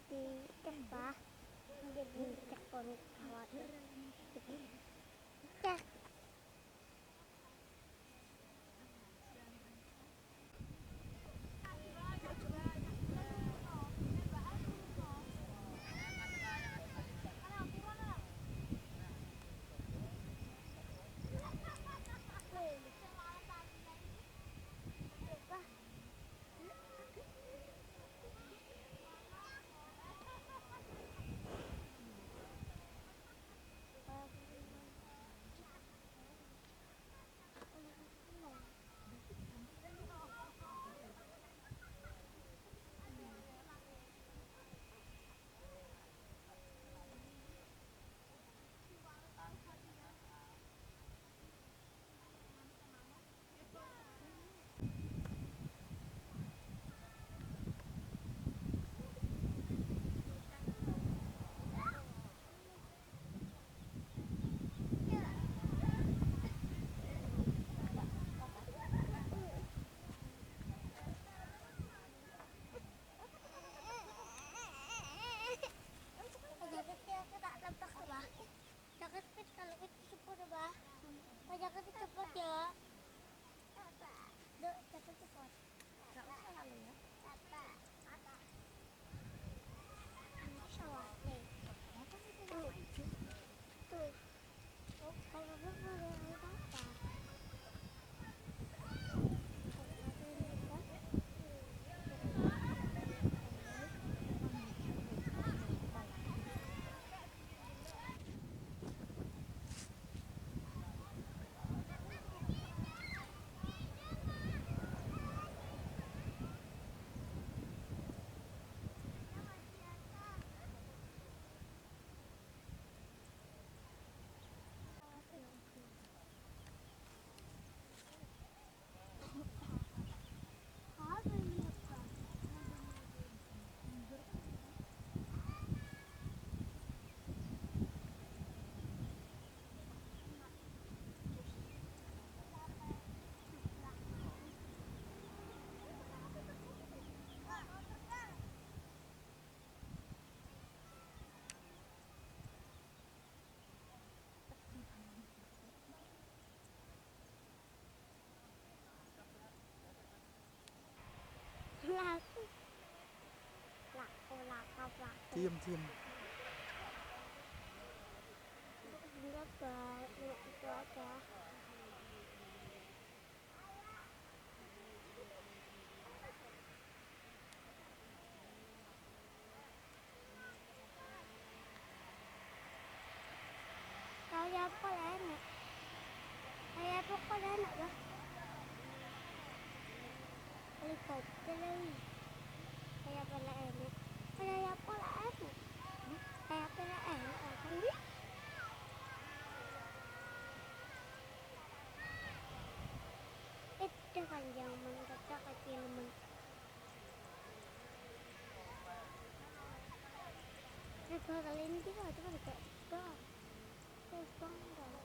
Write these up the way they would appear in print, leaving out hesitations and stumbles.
dicek pak, dicek kon khawatir cek. Kalau itu cepat bah, pajaknya cepat ya. Dek, cepat. Gak usah lalu ya. Ini khawatir. Tuh. Oh, kalau boleh apa? Laku. Diam. Enggak baik, itu aja. Kayak apa enak? Kayak apa enak lah? Helikopter lagi. Kayak apa enak? Kayak apa enak? Kayak apa enak? Kan dia? Itu kan yang kita kecil men. Nah, kali ini kita cuma kayak dah. Terbang dah.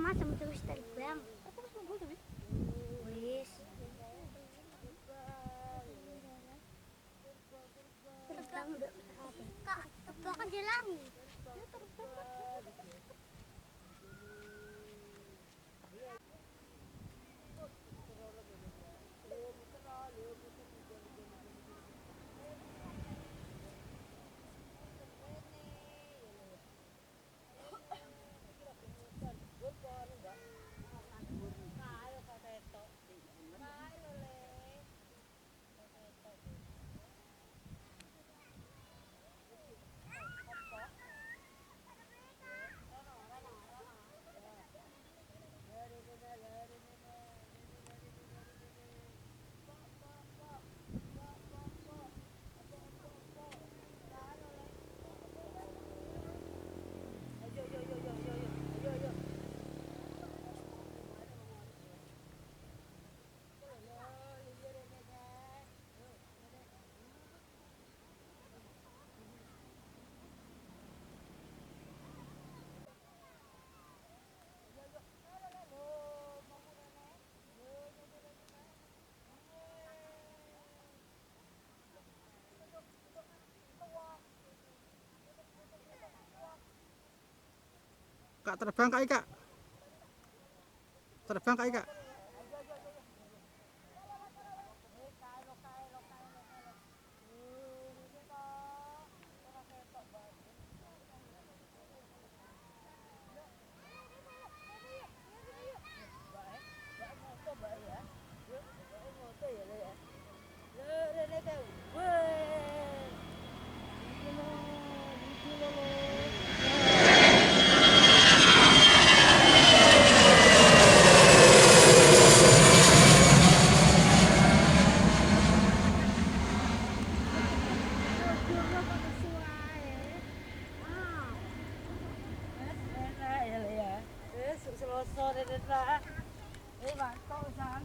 macam terus terbang. Aku wis munggul tapi. Wis. Terbang udah. Kak, terbang aja langit. Ya terbang lah. Kak terbang Kak Ika. Terbang Kak Ika. Selosor ini lah. Mantap san.